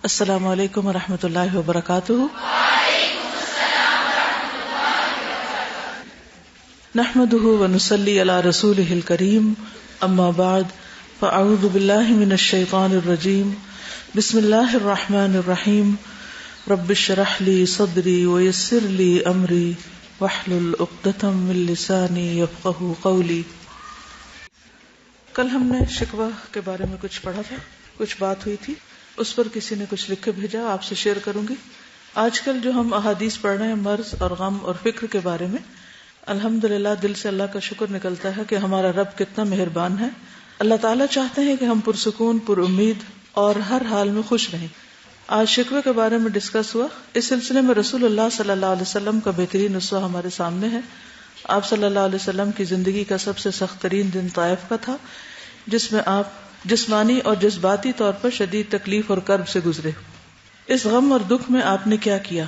السلام علیکم ورحمۃ اللہ وبرکاتہ۔ نحمده ونصلی علی رسولہ الکریم، اما بعد فاعوذ باللہ من الشیطان الرجیم، بسم اللہ الرحمن الرحیم، رب اشرح لی صدری ویسر لی امری واحلل عقدۃ من لسانی یفقہوا قولی۔ کل ہم نے شکوہ کے بارے میں کچھ پڑھا تھا، کچھ بات ہوئی تھی، اس پر کسی نے کچھ لکھ کے بھیجا، آپ سے شیئر کروں گی۔ آج کل جو ہم احادیث پڑھ رہے ہیں مرض اور غم اور فکر کے بارے میں، الحمدللہ دل سے اللہ کا شکر نکلتا ہے کہ ہمارا رب کتنا مہربان ہے۔ اللہ تعالیٰ چاہتے ہیں کہ ہم پرسکون، پر امید اور ہر حال میں خوش رہیں۔ آج شکوے کے بارے میں ڈسکس ہوا، اس سلسلے میں رسول اللہ صلی اللہ علیہ وسلم کا بہترین اسوہ ہمارے سامنے ہے۔ آپ صلی اللہ علیہ وسلم کی زندگی کا سب سے سخت ترین دن طائف کا تھا، جس میں آپ جسمانی اور جذباتی طور پر شدید تکلیف اور کرب سے گزرے۔ اس غم اور دکھ میں آپ نے کیا کیا؟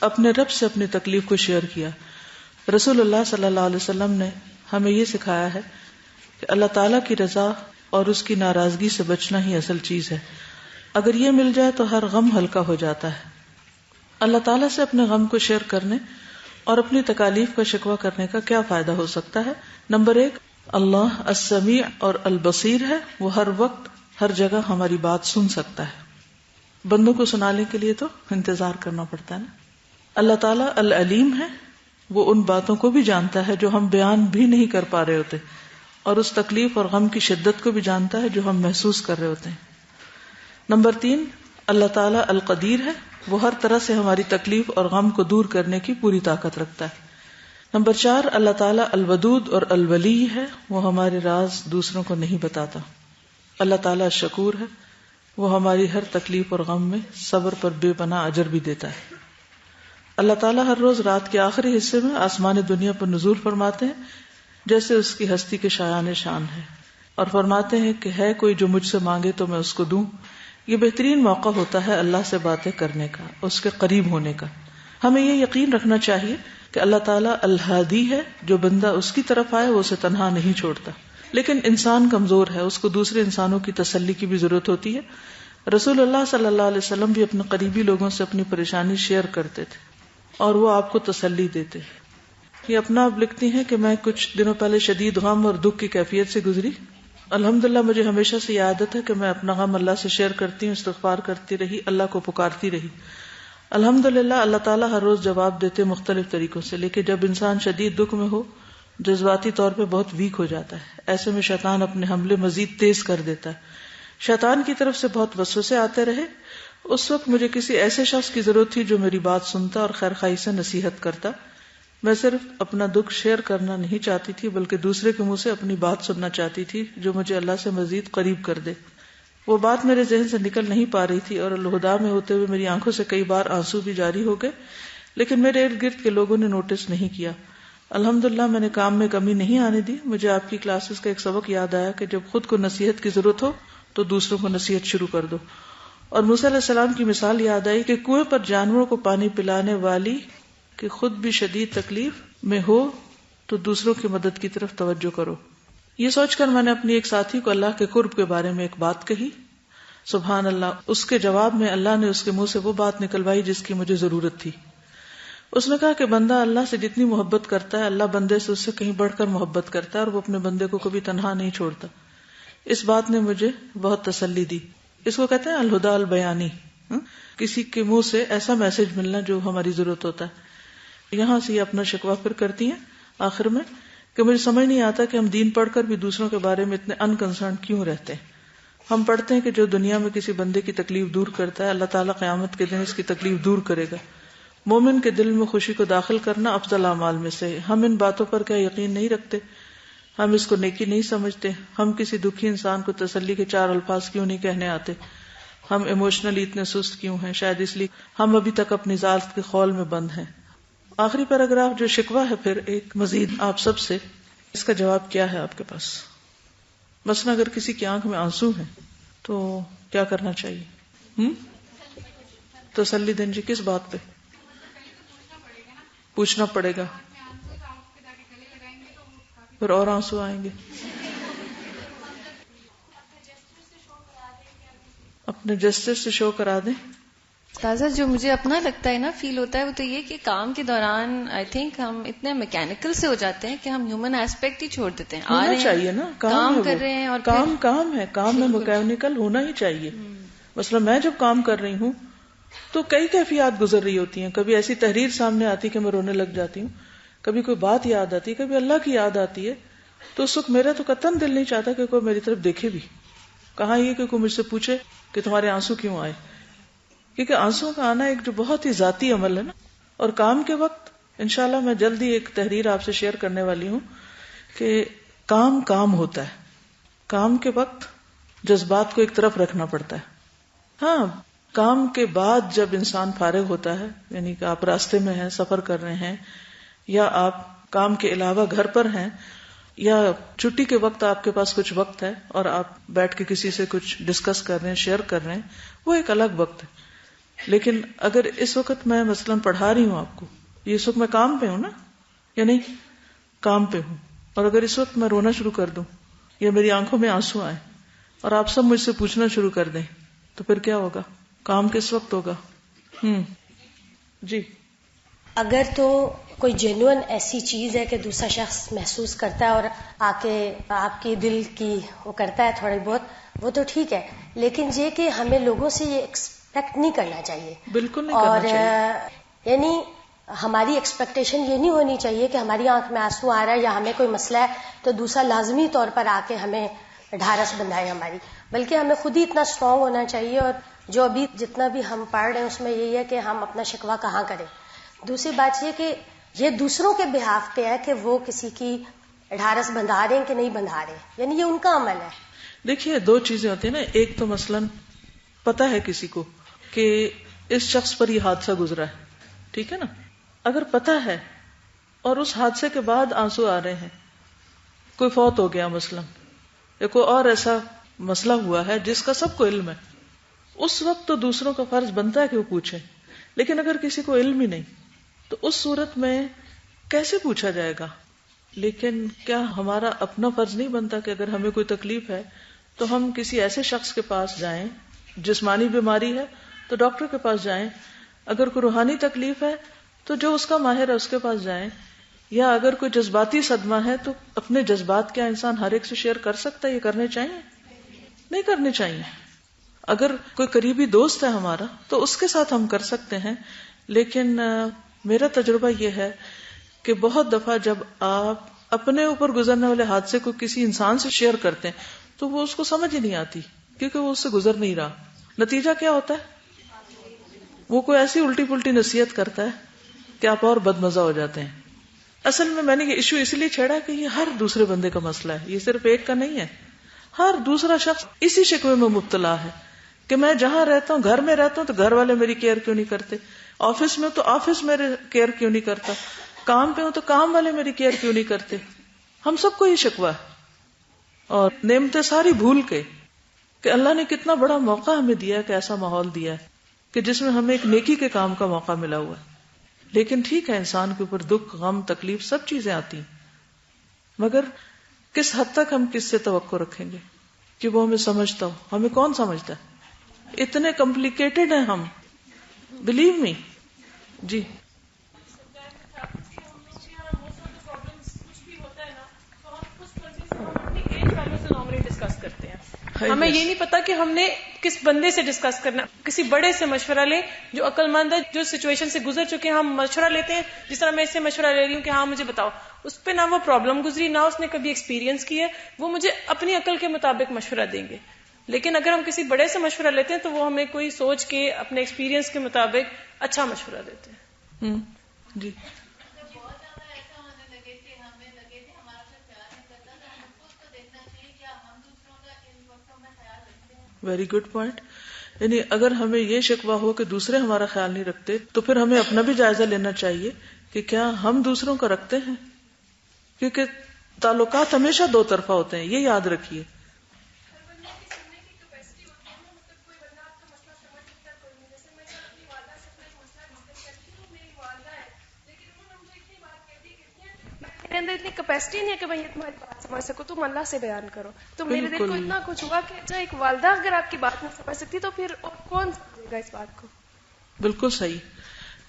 اپنے رب سے اپنی تکلیف کو شیئر کیا۔ رسول اللہ صلی اللہ علیہ وسلم نے ہمیں یہ سکھایا ہے کہ اللہ تعالیٰ کی رضا اور اس کی ناراضگی سے بچنا ہی اصل چیز ہے۔ اگر یہ مل جائے تو ہر غم ہلکا ہو جاتا ہے۔ اللہ تعالیٰ سے اپنے غم کو شیئر کرنے اور اپنی تکالیف کا شکوہ کرنے کا کیا فائدہ ہو سکتا ہے؟ نمبر 1، اللہ السمیع اور البصیر ہے، وہ ہر وقت ہر جگہ ہماری بات سن سکتا ہے۔ بندوں کو سنانے کے لیے تو انتظار کرنا پڑتا ہے نا۔ اللہ تعالیٰ العلیم ہے، وہ ان باتوں کو بھی جانتا ہے جو ہم بیان بھی نہیں کر پا رہے ہوتے، اور اس تکلیف اور غم کی شدت کو بھی جانتا ہے جو ہم محسوس کر رہے ہوتے ہیں۔ نمبر 3، اللہ تعالیٰ القدیر ہے، وہ ہر طرح سے ہماری تکلیف اور غم کو دور کرنے کی پوری طاقت رکھتا ہے۔ نمبر 4، اللہ تعالیٰ الودود اور الولی ہے، وہ ہمارے راز دوسروں کو نہیں بتاتا۔ اللہ تعالیٰ شکور ہے، وہ ہماری ہر تکلیف اور غم میں صبر پر بے پناہ اجر بھی دیتا ہے۔ اللہ تعالیٰ ہر روز رات کے آخری حصے میں آسمان دنیا پر نزول فرماتے ہیں، جیسے اس کی ہستی کے شایان شان ہے، اور فرماتے ہیں کہ ہے کوئی جو مجھ سے مانگے تو میں اس کو دوں۔ یہ بہترین موقع ہوتا ہے اللہ سے باتیں کرنے کا، اس کے قریب ہونے کا۔ ہمیں یہ یقین رکھنا چاہیے کہ اللہ تعالیٰ الہادی ہے، جو بندہ اس کی طرف آئے وہ اسے تنہا نہیں چھوڑتا۔ لیکن انسان کمزور ہے، اس کو دوسرے انسانوں کی تسلی کی بھی ضرورت ہوتی ہے۔ رسول اللہ صلی اللہ علیہ وسلم بھی اپنے قریبی لوگوں سے اپنی پریشانی شیئر کرتے تھے اور وہ آپ کو تسلی دیتے۔ یہ اپنا آپ لکھتی ہیں کہ میں کچھ دنوں پہلے شدید غم اور دکھ کی کیفیت سے گزری۔ الحمدللہ مجھے ہمیشہ سے یہ عادت ہے کہ میں اپنا غم اللہ سے شیئر کرتی ہوں، استغفار کرتی رہی، اللہ کو پکارتی رہی۔ الحمدللہ اللہ تعالیٰ ہر روز جواب دیتے مختلف طریقوں سے، لیکن جب انسان شدید دکھ میں ہو، جذباتی طور پہ بہت ویک ہو جاتا ہے، ایسے میں شیطان اپنے حملے مزید تیز کر دیتا ہے۔ شیطان کی طرف سے بہت وسوسے آتے رہے۔ اس وقت مجھے کسی ایسے شخص کی ضرورت تھی جو میری بات سنتا اور خیر خواہی سے نصیحت کرتا۔ میں صرف اپنا دکھ شیئر کرنا نہیں چاہتی تھی، بلکہ دوسرے کے منہ سے اپنی بات سننا چاہتی تھی جو مجھے اللہ سے مزید قریب کر دے۔ وہ بات میرے ذہن سے نکل نہیں پا رہی تھی، اور الہدا میں ہوتے ہوئے میری آنکھوں سے کئی بار آنسو بھی جاری ہو گئے، لیکن میرے ارد گرد کے لوگوں نے نوٹس نہیں کیا۔ الحمدللہ میں نے کام میں کمی نہیں آنے دی۔ مجھے آپ کی کلاسز کا ایک سبق یاد آیا کہ جب خود کو نصیحت کی ضرورت ہو تو دوسروں کو نصیحت شروع کر دو، اور موسیٰ علیہ السلام کی مثال یاد آئی کہ کنویں پر جانوروں کو پانی پلانے والی کہ خود بھی شدید تکلیف میں ہو تو دوسروں کی مدد کی طرف توجہ کرو۔ یہ سوچ کر میں نے اپنی ایک ساتھی کو اللہ کے قرب کے بارے میں ایک بات کہی۔ سبحان اللہ، اس کے جواب میں اللہ نے اس کے منہ سے وہ بات نکلوائی جس کی مجھے ضرورت تھی۔ اس نے کہا کہ بندہ اللہ سے جتنی محبت کرتا ہے، اللہ بندے سے اس سے کہیں بڑھ کر محبت کرتا ہے، اور وہ اپنے بندے کو کبھی تنہا نہیں چھوڑتا۔ اس بات نے مجھے بہت تسلی دی۔ اس کو کہتے ہیں الہدا البیانی، کسی کے منہ سے ایسا میسج ملنا جو ہماری ضرورت ہوتا ہے۔ یہاں سے یہ اپنا شکوہ پھر کرتی ہیں آخر میں کہ مجھے سمجھ نہیں آتا کہ ہم دین پڑھ کر بھی دوسروں کے بارے میں اتنے انکنسرن کیوں رہتے ہیں۔ ہم پڑھتے ہیں کہ جو دنیا میں کسی بندے کی تکلیف دور کرتا ہے، اللہ تعالیٰ قیامت کے دن اس کی تکلیف دور کرے گا۔ مومن کے دل میں خوشی کو داخل کرنا افضل اعمال میں سے ہے۔ ہم ان باتوں پر کیا یقین نہیں رکھتے؟ ہم اس کو نیکی نہیں سمجھتے؟ ہم کسی دکھی انسان کو تسلی کے 4 الفاظ کیوں نہیں کہنے آتے؟ ہم ایموشنلی اتنے سست کیوں ہیں؟ شاید اس لیے ہم ابھی تک اپنی ذات کے خول میں بند ہیں۔ آخری پیراگراف جو شکوہ ہے پھر ایک مزید آپ سب سے، اس کا جواب کیا ہے آپ کے پاس؟ مثلا اگر کسی کی آنکھ میں آنسو ہیں تو کیا کرنا چاہیے؟ تسلی دین جی کس بات پہ پوچھنا پڑے گا؟ پھر اور آنسو آئیں گے۔ اپنے جسٹس سے شو کرا دیں. تازہ جو مجھے اپنا لگتا ہے نا فیل ہوتا ہے وہ تو یہ کہ کام کے دوران آئی تھنک ہم اتنے میکینکل سے ہو جاتے ہیں کہ ہم ہیومن ایسپیکٹ ہی چھوڑ دیتے ہیں. ہونا چاہیے نا, کام کر رہے ہیں اور کام ہے, کام میں میکینکل ہونا ہی چاہیے. مثلا میں جب کام کر رہی ہوں تو کئی کیفیات گزر رہی ہوتی ہیں. کبھی ایسی تحریر سامنے آتی کہ میں رونے لگ جاتی ہوں, کبھی کوئی بات یاد آتی ہے, کبھی اللہ کی یاد آتی ہے. تو اس وقت میرا تو قطعاً دل نہیں چاہتا کہ کوئی میری طرف دیکھے بھی. کہاں یہ کہ کوئی مجھ سے پوچھے کہ تمہارے آنسو کیوں آئے, کیونکہ آنسو کا آنا ایک جو بہت ہی ذاتی عمل ہے نا. اور کام کے وقت انشاءاللہ میں جلدی ایک تحریر آپ سے شیئر کرنے والی ہوں کہ کام ہوتا ہے. کام کے وقت جذبات کو ایک طرف رکھنا پڑتا ہے. ہاں, کام کے بعد جب انسان فارغ ہوتا ہے, یعنی کہ آپ راستے میں ہیں, سفر کر رہے ہیں, یا آپ کام کے علاوہ گھر پر ہیں, یا چھٹی کے وقت آپ کے پاس کچھ وقت ہے اور آپ بیٹھ کے کسی سے کچھ ڈسکس کر رہے ہیں, شیئر کر رہے ہیں, وہ ایک الگ وقت ہے. لیکن اگر اس وقت میں مثلا پڑھا رہی ہوں آپ کو, یہ اس وقت میں کام پہ ہوں نا, یا نہیں کام پہ ہوں, اور اگر اس وقت میں رونا شروع کر دوں یا میری آنکھوں میں آنسو آئے اور آپ سب مجھ سے پوچھنا شروع کر دیں, تو پھر کیا ہوگا؟ کام کس وقت ہوگا؟ جی, اگر تو کوئی جینوئن ایسی چیز ہے کہ دوسرا شخص محسوس کرتا ہے اور آ کے آپ کے دل کی وہ کرتا ہے تھوڑی بہت, وہ تو ٹھیک ہے. لیکن یہ کہ ہمیں لوگوں سے یہ ایکسپیکٹ نہیں کرنا چاہیے, بالکل نہیں کرنا چاہیے. یعنی ہماری ایکسپیکٹیشن یہ نہیں ہونی چاہیے کہ ہماری آنکھ میں آنسو آ رہا ہے یا ہمیں کوئی مسئلہ ہے تو دوسرا لازمی طور پر آ کے ہمیں ڈھارس بندھائے ہماری, بلکہ ہمیں خود ہی اتنا اسٹرانگ ہونا چاہیے. اور جو ابھی جتنا بھی ہم پڑھ رہے ہیں اس میں یہی ہے کہ ہم اپنا شکوہ کہاں کریں. دوسری بات یہ کہ یہ دوسروں کے بہاف پہ ہے کہ وہ کسی کی ڈھارس بندھا رہے ہیں کہ نہیں بندھا رہے, یعنی یہ ان کا عمل ہے. دیکھیے, دو چیزیں ہوتی ہیں نا. ایک تو مثلاً پتا ہے کسی کو کہ اس شخص پر یہ حادثہ گزرا ہے, ٹھیک ہے نا. اگر پتا ہے اور اس حادثے کے بعد آنسو آ رہے ہیں, کوئی فوت ہو گیا مثلاً, یا کوئی اور ایسا مسئلہ ہوا ہے جس کا سب کو علم ہے, اس وقت تو دوسروں کا فرض بنتا ہے کہ وہ پوچھے. لیکن اگر کسی کو علم ہی نہیں تو اس صورت میں کیسے پوچھا جائے گا؟ لیکن کیا ہمارا اپنا فرض نہیں بنتا کہ اگر ہمیں کوئی تکلیف ہے تو ہم کسی ایسے شخص کے پاس جائیں, جسمانی بیماری ہے تو ڈاکٹر کے پاس جائیں, اگر کوئی روحانی تکلیف ہے تو جو اس کا ماہر ہے اس کے پاس جائیں, یا اگر کوئی جذباتی صدمہ ہے تو اپنے جذبات کیا انسان ہر ایک سے شیئر کر سکتا ہے؟ یہ کرنے چاہیے؟ نہیں کرنے چاہیے. اگر کوئی قریبی دوست ہے ہمارا تو اس کے ساتھ ہم کر سکتے ہیں. لیکن میرا تجربہ یہ ہے کہ بہت دفعہ جب آپ اپنے اوپر گزرنے والے حادثے کو کسی انسان سے شیئر کرتے ہیں تو وہ اس کو سمجھ ہی نہیں آتی, کیونکہ وہ اس سے گزر نہیں رہا. نتیجہ کیا ہوتا ہے؟ وہ کوئی ایسی الٹی پلٹی نصیحت کرتا ہے کہ آپ اور بدمزہ ہو جاتے ہیں. اصل میں نے یہ ایشو اس لیے چھیڑا کہ یہ ہر دوسرے بندے کا مسئلہ ہے, یہ صرف ایک کا نہیں ہے. ہر دوسرا شخص اسی شکوے میں مبتلا ہے کہ میں جہاں رہتا ہوں, گھر میں رہتا ہوں تو گھر والے میری کیئر کیوں نہیں کرتے, آفس میں تو آفس میرے کیئر کیوں نہیں کرتا, کام پہ ہوں تو کام والے میری کیئر کیوں نہیں کرتے. ہم سب کو یہ شکوہ ہے. اور نعمتیں ساری بھول کے کہ اللہ نے کتنا بڑا موقع ہمیں دیا ہے, کہ ایسا ماحول دیا ہے کہ جس میں ہمیں ایک نیکی کے کام کا موقع ملا ہوا ہے. لیکن ٹھیک ہے, انسان کے اوپر دکھ, غم, تکلیف سب چیزیں آتی ہیں, مگر کس حد تک ہم کس سے توقع رکھیں گے کہ وہ ہمیں سمجھتا ہو؟ ہمیں کون سمجھتا ہے؟ اتنے کمپلیکیٹڈ ہیں ہم, بلیو می. جی, ہمیں یہ نہیں پتا کہ ہم نے کس بندے سے ڈسکس کرنا. کسی بڑے سے مشورہ لیں جو عقل مند ہے, جو سچویشن سے گزر چکے ہیں. ہم مشورہ لیتے ہیں, جس طرح میں اس سے مشورہ لے رہی ہوں کہ ہاں مجھے بتاؤ, اس پہ نہ وہ پرابلم گزری, نہ اس نے کبھی ایکسپیرینس کی ہے, وہ مجھے اپنی عقل کے مطابق مشورہ دیں گے. لیکن اگر ہم کسی بڑے سے مشورہ لیتے ہیں تو وہ ہمیں کوئی سوچ کے اپنے ایکسپیرینس کے مطابق اچھا مشورہ دیتے ہیں. جی, ویری گڈ پوائنٹ. یعنی اگر ہمیں یہ شکوہ ہو کہ دوسرے ہمارا خیال نہیں رکھتے تو پھر ہمیں اپنا بھی جائزہ لینا چاہیے کہ کیا ہم دوسروں کا رکھتے ہیں, کیونکہ تعلقات ہمیشہ دو طرفہ ہوتے ہیں, یہ یاد رکھیے. میں اندر اتنی کیپیسٹی نہیں ہے کہ میں یہ تمہاری بات سمجھ سکوں, تم اللہ سے بیان کرو. تو میرے دل کو اتنا کچھ ہوا کہ اچھا ایک والدہ اگر آپ کی بات نہیں سمجھ سکتی تو پھر اور کون سمجھے گا اس بات کو. بالکل صحیح.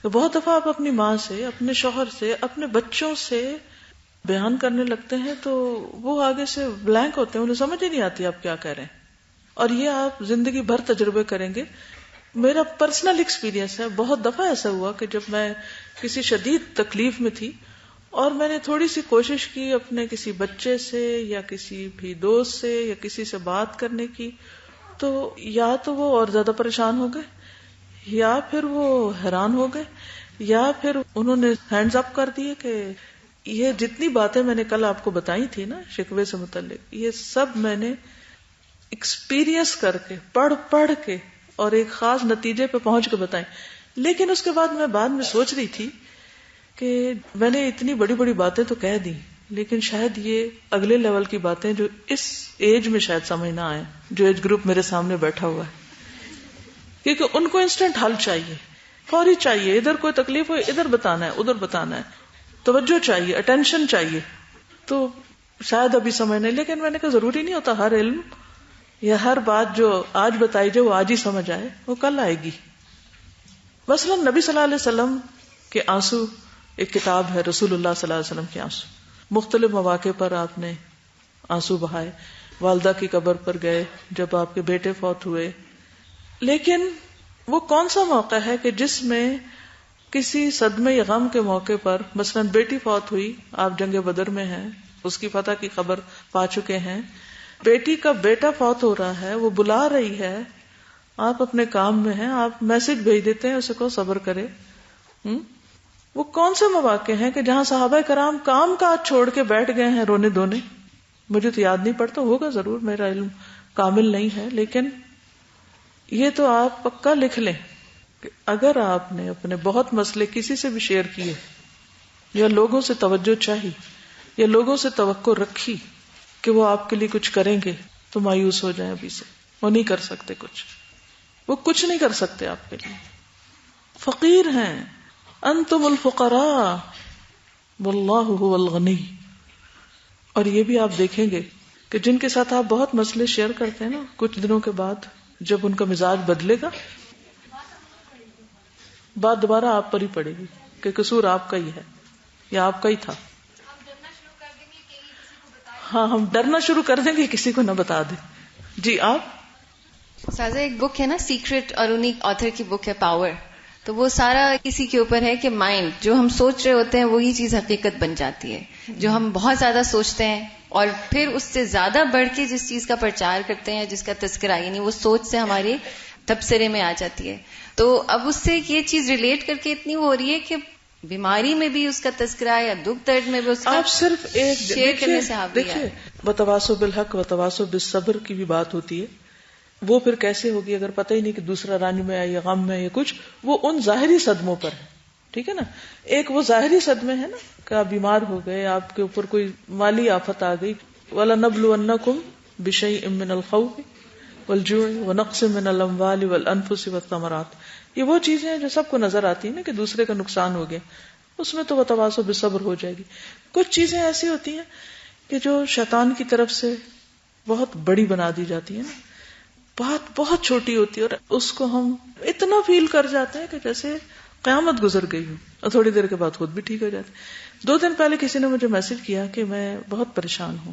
بہت دفعہ آپ اپنی ماں سے, اپنے شوہر سے, اپنے بچوں سے بیان کرنے لگتے ہیں تو وہ آگے سے بلینک ہوتے ہیں, انہیں سمجھ ہی نہیں آتی آپ کیا کہہ رہے ہیں. اور یہ آپ زندگی بھر تجربے کریں گے. میرا پرسنل ایکسپیرینس ہے, بہت دفعہ ایسا ہوا کہ جب میں کسی شدید تکلیف میں تھی اور میں نے تھوڑی سی کوشش کی اپنے کسی بچے سے یا کسی بھی دوست سے یا کسی سے بات کرنے کی, تو یا تو وہ اور زیادہ پریشان ہو گئے, یا پھر وہ حیران ہو گئے, یا پھر انہوں نے ہینڈز اپ کر دیے کہ یہ جتنی باتیں میں نے کل آپ کو بتائی تھی نا شکوے سے متعلق, یہ سب میں نے ایکسپیرینس کر کے پڑھ کے اور ایک خاص نتیجے پہ پہنچ کے بتائیں. لیکن اس کے بعد میں سوچ رہی تھی کہ میں نے اتنی بڑی بڑی باتیں تو کہہ دی, لیکن شاید یہ اگلے لیول کی باتیں جو اس ایج میں شاید سمجھ نہ آئے, جو ایج گروپ میرے سامنے بیٹھا ہوا ہے, کیونکہ ان کو انسٹنٹ حل چاہیے, فوری چاہیے. ادھر کوئی تکلیف ہو ادھر بتانا ہے, ادھر بتانا ہے, توجہ چاہیے, اٹینشن چاہیے. تو شاید ابھی سمجھ نہیں, لیکن میں نے کہا ضروری نہیں ہوتا ہر علم یا ہر بات جو آج بتائی جائے وہ آج ہی سمجھ آئے, وہ کل آئے گی. مثلا نبی صلی اللہ علیہ وسلم کے آنسو ایک کتاب ہے, رسول اللہ صلی اللہ علیہ وسلم کے آنسو. مختلف مواقع پر آپ نے آنسو بہائے, والدہ کی قبر پر گئے جب آپ کے بیٹے فوت ہوئے. لیکن وہ کون سا موقع ہے کہ جس میں کسی صدمے یا غم کے موقع پر, مثلا بیٹی فوت ہوئی, آپ جنگ بدر میں ہیں, اس کی فتح کی خبر پا چکے ہیں, بیٹی کا بیٹا فوت ہو رہا ہے, وہ بلا رہی ہے, آپ اپنے کام میں ہیں, آپ میسج بھیج دیتے ہیں اسے کو صبر کرے. وہ کون سے مواقع ہیں کہ جہاں صحابہ کرام کام کاج چھوڑ کے بیٹھ گئے ہیں رونے دھونے. مجھے تو یاد نہیں پڑتا, ہوگا ضرور, میرا علم کامل نہیں ہے, لیکن یہ تو آپ پکا لکھ لیں کہ اگر آپ نے اپنے بہت مسئلے کسی سے بھی شیئر کیے یا لوگوں سے توجہ چاہی یا لوگوں سے توقع رکھی کہ وہ آپ کے لیے کچھ کریں گے, تو مایوس ہو جائیں ابھی سے. وہ نہیں کر سکتے کچھ, وہ کچھ نہیں کر سکتے آپ کے لیے. فقیر ہیں, انتم الفقراء واللہ هو الغنی. اور یہ بھی آپ دیکھیں گے کہ جن کے ساتھ آپ بہت مسئلے شیئر کرتے ہیں نا, کچھ دنوں کے بعد جب ان کا مزاج بدلے گا, بات دوبارہ آپ پر ہی پڑے گی کہ قصور آپ کا ہی ہے یا آپ کا ہی تھا. ہاں, ہم ڈرنا شروع کر دیں گے کسی کو نہ بتا دیں. جی آپ سازا, ایک بک ہے نا سیکرٹ, اور انہی آتھر کی بک ہے پاور. تو وہ سارا اسی کے اوپر ہے کہ مائنڈ, جو ہم سوچ رہے ہوتے ہیں وہی چیز حقیقت بن جاتی ہے. جو ہم بہت زیادہ سوچتے ہیں اور پھر اس سے زیادہ بڑھ کے جس چیز کا پرچار کرتے ہیں, جس کا تذکرہ, یعنی وہ سوچ سے ہمارے تبصرے میں آ جاتی ہے. تو اب اس سے یہ چیز ریلیٹ کر کے اتنی ہو رہی ہے کہ بیماری میں بھی اس کا تذکرہ یا دکھ درد میں بھی اس کا آپ صرف ایک شیئر کرنے سے حاوی ہے. وتواصوا بالحق وتواصوا بالصبر کی بھی بات ہوتی ہے. وہ پھر کیسے ہوگی اگر پتہ ہی نہیں کہ دوسرا رنج میں ہے یا غم میں ہے یا کچھ, وہ ان ظاہری صدموں پر ہے. ٹھیک ہے نا, ایک وہ ظاہری صدمے ہیں نا کہ آپ بیمار ہو گئے, آپ کے اوپر کوئی مالی آفت آ گئی, وَلَنَبْلُوَنَّكُمْ بِشَيْءٍ مِّنَ الْخَوْفِ وَالْجُوعِ وَنَقْصٍ مِّنَ الْأَمْوَالِ وَالْأَنفُسِ وَالثَّمَرَاتِ. یہ وہ چیزیں ہیں جو سب کو نظر آتی ہیں نا کہ دوسرے کا نقصان ہو گیا, اس میں تو وتواصوا بالصبر ہو جائے گی. کچھ چیزیں ایسی ہوتی ہیں کہ جو شیطان کی طرف سے بہت بڑی بنا دی جاتی ہیں نا, بات بہت چھوٹی ہوتی ہے اور اس کو ہم اتنا فیل کر جاتے ہیں کہ جیسے قیامت گزر گئی ہو, اور تھوڑی دیر کے بعد خود بھی ٹھیک ہو جاتے. 2 دن پہلے کسی نے مجھے میسج کیا کہ میں بہت پریشان ہوں,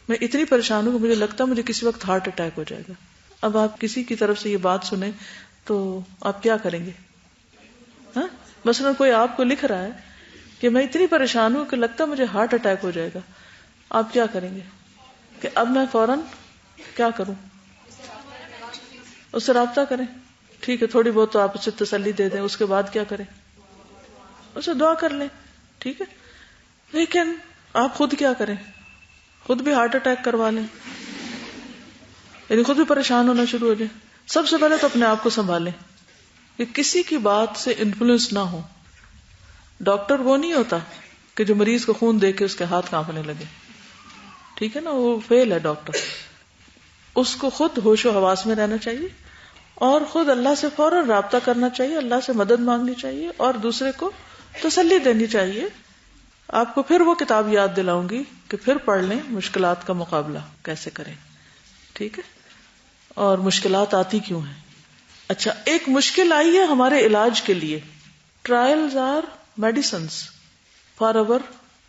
میں اتنی پریشان ہوں کہ مجھے لگتا ہے مجھے کسی وقت ہارٹ اٹیک ہو جائے گا. اب آپ کسی کی طرف سے یہ بات سنیں تو آپ کیا کریں گے؟ ہاں, مثلا کوئی آپ کو لکھ رہا ہے کہ میں اتنی پریشان ہوں کہ لگتا ہے مجھے ہارٹ اٹیک ہو جائے گا, آپ کیا کریں گے؟ کہ اب میں فوراً کیا کروں؟ اس سے رابطہ کریں. ٹھیک ہے, تھوڑی بہت تو آپ اسے تسلی دے دیں, اس کے بعد کیا کریں؟ اسے دعا کر لیں. ٹھیک ہے, لیکن آپ خود کیا کریں؟ خود بھی ہارٹ اٹیک کروا لیں, یعنی خود بھی پریشان ہونا شروع ہو جائیں. سب سے پہلے تو اپنے آپ کو سنبھالیں کہ کسی کی بات سے انفلوئنس نہ ہو. ڈاکٹر وہ نہیں ہوتا کہ جو مریض کو خون دے کے اس کے ہاتھ کانپنے لگے. ٹھیک ہے نا, وہ فیل ہے ڈاکٹر. اس کو خود ہوش و حواس میں رہنا چاہیے اور خود اللہ سے فوراً رابطہ کرنا چاہیے, اللہ سے مدد مانگنی چاہیے اور دوسرے کو تسلی دینی چاہیے. آپ کو پھر وہ کتاب یاد دلاؤں گی کہ پھر پڑھ لیں مشکلات کا مقابلہ کیسے کریں. ٹھیک ہے؟ اور مشکلات آتی کیوں ہیں. اچھا، ایک مشکل آئی ہے ہمارے علاج کے لیے. Trials are medicines for our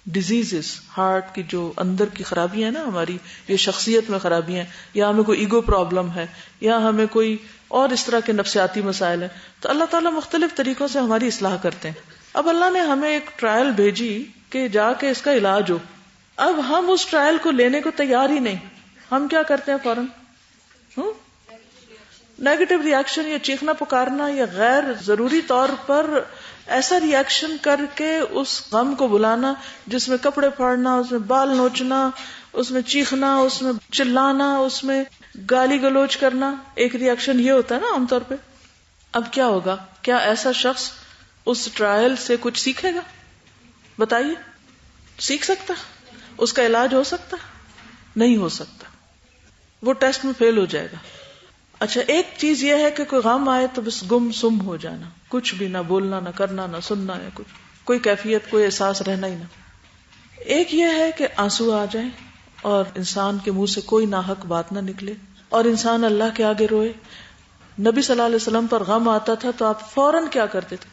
diseases. Heart کی جو اندر کی خرابی ہے نا ہماری، یہ شخصیت میں خرابی ہیں، یا ہمیں کوئی ایگو پرابلم ہے، یا ہمیں کوئی اور اس طرح کے نفسیاتی مسائل ہیں، تو اللہ تعالیٰ مختلف طریقوں سے ہماری اصلاح کرتے ہیں. اب اللہ نے ہمیں ایک ٹرائل بھیجی کہ جا کے اس کا علاج ہو. اب ہم اس ٹرائل کو لینے کو تیار ہی نہیں. ہم کیا کرتے ہیں؟ فوراً نیگیٹو ریئیکشن یا چیخنا پکارنا یا غیر ضروری طور پر ایسا ریئیکشن کر کے اس غم کو بلانا جس میں کپڑے پھاڑنا، اس میں بال نوچنا، اس میں چیخنا، اس میں چلانا، اس میں گالی گلوچ کرنا. ایک ریئیکشن یہ ہوتا ہے نا عام طور پہ. اب کیا ہوگا؟ کیا ایسا شخص اس ٹرائل سے کچھ سیکھے گا؟ بتائیے، سیکھ سکتا؟ اس کا علاج ہو سکتا؟ نہیں ہو سکتا. وہ ٹیسٹ میں فیل ہو جائے گا. اچھا، ایک چیز یہ ہے کہ کوئی غم آئے تو بس گم سم ہو جانا، کچھ بھی نہ بولنا، نہ کرنا، نہ سننا، یا کچھ کوئی کیفیت، کوئی احساس رہنا ہی نہ. ایک یہ ہے کہ آنسو آ جائیں اور انسان کے منہ سے کوئی ناحق بات نہ نکلے اور انسان اللہ کے آگے روئے. نبی صلی اللہ علیہ وسلم پر غم آتا تھا تو آپ فوراً کیا کرتے تھے؟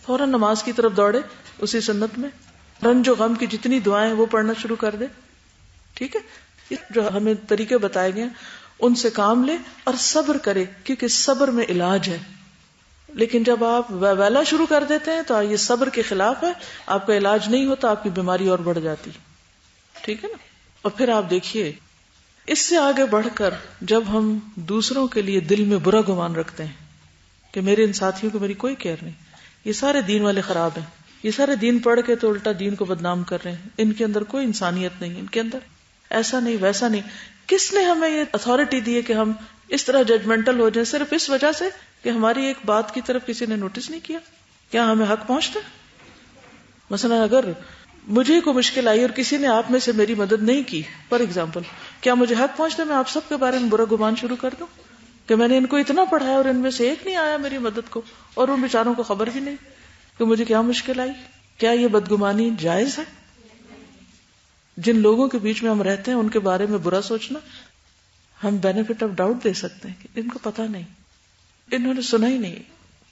فوراً نماز کی طرف دوڑے. اسی سنت میں رنج و غم کی جتنی دعائیں وہ پڑھنا شروع کر دے. ٹھیک ہے؟ جو ہمیں طریقے بتائے گئے ان سے کام لے اور صبر کرے، کیونکہ صبر میں علاج ہے. لیکن جب آپ ویلا شروع کر دیتے ہیں تو یہ صبر کے خلاف ہے، آپ کا علاج نہیں ہوتا، آپ کی بیماری اور بڑھ جاتی. ٹھیک ہے نا؟ اور پھر آپ دیکھیے اس سے آگے بڑھ کر جب ہم دوسروں کے لیے دل میں برا گمان رکھتے ہیں کہ میرے ان ساتھیوں کو میری کوئی کیئر نہیں، یہ سارے دین والے خراب ہیں، یہ سارے دین پڑھ کے تو الٹا دین کو بدنام کر رہے ہیں، ان کے اندر کوئی انسانیت نہیں، ان کے اندر ایسا نہیں ویسا نہیں. کس نے ہمیں یہ اتھارٹی دی ہے کہ ہم اس طرح ججمنٹل ہو جائیں صرف اس وجہ سے کہ ہماری ایک بات کی طرف کسی نے نوٹس نہیں کیا؟ کیا ہمیں حق پہنچتا؟ مثلا اگر مجھے کوئی مشکل آئی اور کسی نے آپ میں سے میری مدد نہیں کی، فار ایگزامپل، کیا مجھے حق پہنچتا میں آپ سب کے بارے میں برا گمان شروع کر دوں کہ میں نے ان کو اتنا پڑھایا اور ان میں سے ایک نہیں آیا میری مدد کو، اور ان بیچاروں کو خبر بھی نہیں کہ مجھے کیا مشکل آئی؟ کیا یہ بدگمانی جائز ہے؟ جن لوگوں کے بیچ میں ہم رہتے ہیں ان کے بارے میں برا سوچنا، ہم بینیفٹ آف ڈاؤٹ دے سکتے ہیں کہ ان کو پتا نہیں، انہوں نے سنا ہی نہیں،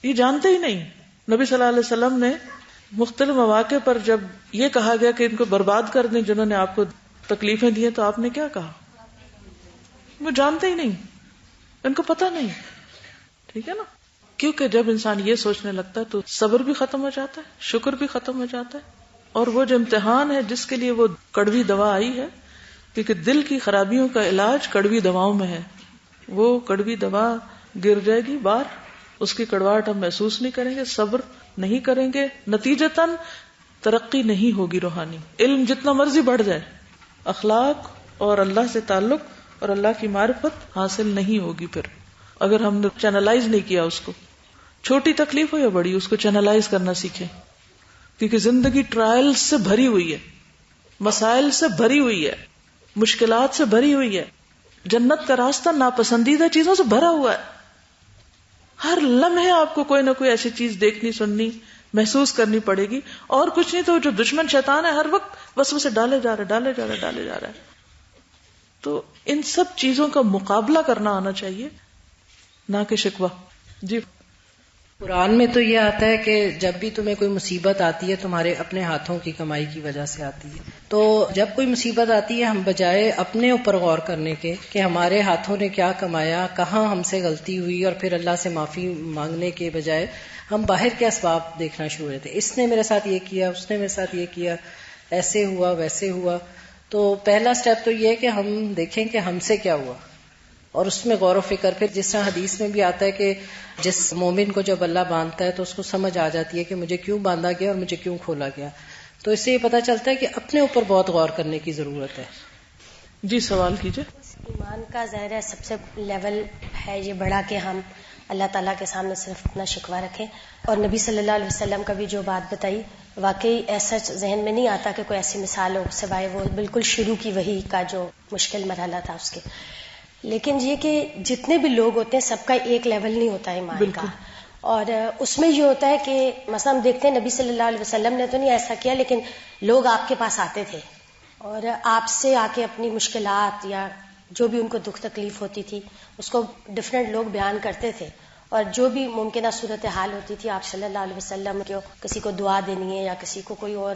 یہ جانتے ہی نہیں. نبی صلی اللہ علیہ وسلم نے مختلف مواقع پر جب یہ کہا گیا کہ ان کو برباد کر دیں جنہوں نے آپ کو تکلیفیں دی ہیں، تو آپ نے کیا کہا؟ وہ جانتے ہی نہیں، ان کو پتا نہیں. ٹھیک ہے نا؟ کیونکہ جب انسان یہ سوچنے لگتا ہے تو صبر بھی ختم ہو جاتا ہے، شکر بھی ختم ہو جاتا ہے، اور وہ جو امتحان ہے جس کے لیے وہ کڑوی دوا آئی ہے، کیونکہ دل کی خرابیوں کا علاج کڑوی دواؤں میں ہے، وہ کڑوی دوا گر جائے گی باہر، اس کی کڑواہٹ ہم محسوس نہیں کریں گے، صبر نہیں کریں گے، نتیجتاً ترقی نہیں ہوگی روحانی. علم جتنا مرضی بڑھ جائے، اخلاق اور اللہ سے تعلق اور اللہ کی معرفت حاصل نہیں ہوگی. پھر اگر ہم نے چینلائز نہیں کیا اس کو، چھوٹی تکلیف ہو یا بڑی، اس کو چینلائز کرنا سیکھیں، کیونکہ زندگی ٹرائل سے بھری ہوئی ہے، مسائل سے بھری ہوئی ہے، مشکلات سے بھری ہوئی ہے. جنت کا راستہ ناپسندیدہ چیزوں سے بھرا ہوا ہے. ہر لمحے آپ کو کوئی نہ کوئی ایسی چیز دیکھنی، سننی، محسوس کرنی پڑے گی، اور کچھ نہیں تو جو دشمن شیطان ہے ہر وقت وسوسے ڈالے جا رہا ہے. تو ان سب چیزوں کا مقابلہ کرنا آنا چاہیے، نہ کہ شکوہ. جی، قرآن میں تو یہ آتا ہے کہ جب بھی تمہیں کوئی مصیبت آتی ہے تمہارے اپنے ہاتھوں کی کمائی کی وجہ سے آتی ہے. تو جب کوئی مصیبت آتی ہے ہم بجائے اپنے اوپر غور کرنے کے کہ ہمارے ہاتھوں نے کیا کمایا، کہاں ہم سے غلطی ہوئی، اور پھر اللہ سے معافی مانگنے کے بجائے ہم باہر کے اسباب دیکھنا شروع ہوتے. اس نے میرے ساتھ یہ کیا، اس نے میرے ساتھ یہ کیا، ایسے ہوا ویسے ہوا. تو پہلا سٹیپ تو یہ ہے کہ ہم دیکھیں کہ ہم سے کیا ہوا اور اس میں غور و فکر. پھر جس طرح حدیث میں بھی آتا ہے کہ جس مومن کو جب اللہ باندھتا ہے تو اس کو سمجھ آ جاتی ہے کہ مجھے کیوں باندھا گیا اور مجھے کیوں کھولا گیا. تو اس سے یہ پتا چلتا ہے کہ اپنے اوپر بہت غور کرنے کی ضرورت ہے. جی سوال کیجئے. ایمان کا ظاہر ہے سب سے لیول ہے یہ بڑا کہ ہم اللہ تعالیٰ کے سامنے صرف اپنا شکوہ رکھیں. اور نبی صلی اللہ علیہ وسلم کا بھی جو بات بتائی، واقعی ایسا ذہن میں نہیں آتا کہ کوئی ایسی مثال ہو سوائے وہ بالکل شروع کی وحی کا جو مشکل مرحلہ تھا اس کے. لیکن یہ کہ جتنے بھی لوگ ہوتے ہیں سب کا ایک لیول نہیں ہوتا ایمان کا، اور اس میں یہ ہوتا ہے کہ مثلا ہم دیکھتے ہیں نبی صلی اللہ علیہ وسلم نے تو نہیں ایسا کیا، لیکن لوگ آپ کے پاس آتے تھے اور آپ سے آ کے اپنی مشکلات یا جو بھی ان کو دکھ تکلیف ہوتی تھی اس کو ڈفرینٹ لوگ بیان کرتے تھے، اور جو بھی ممکنہ صورتحال ہوتی تھی آپ صلی اللہ علیہ وسلم کو کسی کو دعا دینی ہے یا کسی کو کوئی اور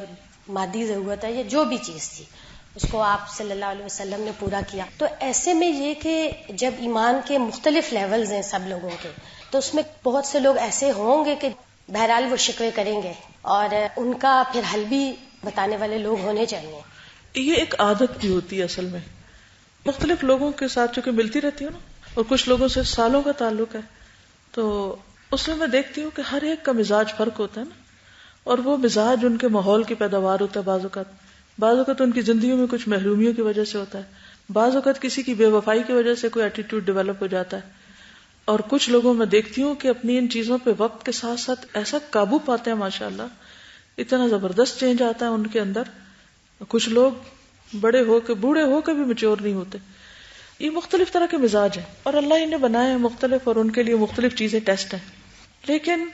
مادی ضرورت ہے یا جو بھی چیز تھی اس کو آپ صلی اللہ علیہ وسلم نے پورا کیا. تو ایسے میں یہ کہ جب ایمان کے مختلف لیولز ہیں سب لوگوں کے، تو اس میں بہت سے لوگ ایسے ہوں گے کہ بہرحال وہ شکوے کریں گے اور ان کا پھر حل بھی بتانے والے لوگ ہونے چاہیے. یہ ایک عادت بھی ہوتی ہے اصل میں، مختلف لوگوں کے ساتھ چونکہ ملتی رہتی ہوں نا، اور کچھ لوگوں سے سالوں کا تعلق ہے، تو اس میں دیکھتی ہوں کہ ہر ایک کا مزاج فرق ہوتا ہے نا، اور وہ مزاج ان کے ماحول کی پیداوار ہوتا ہے. بعض اوقات ان کی زندگیوں میں کچھ محرومیوں کی وجہ سے ہوتا ہے، بعض اوقات کسی کی بے وفائی کی وجہ سے کوئی ایٹیٹیوڈ ڈیولپ ہو جاتا ہے. اور کچھ لوگوں میں دیکھتی ہوں کہ اپنی ان چیزوں پہ وقت کے ساتھ ساتھ ایسا قابو پاتے ہیں ماشاءاللہ، اتنا زبردست چینج آتا ہے ان کے اندر. کچھ لوگ بڑے ہو کے بوڑھے ہو کے بھی میچور نہیں ہوتے. یہ مختلف طرح کے مزاج ہیں اور اللہ انہیں بنائے ہیں مختلف، اور ان کے لیے مختلف چیزیں ٹیسٹ ہیں. لیکن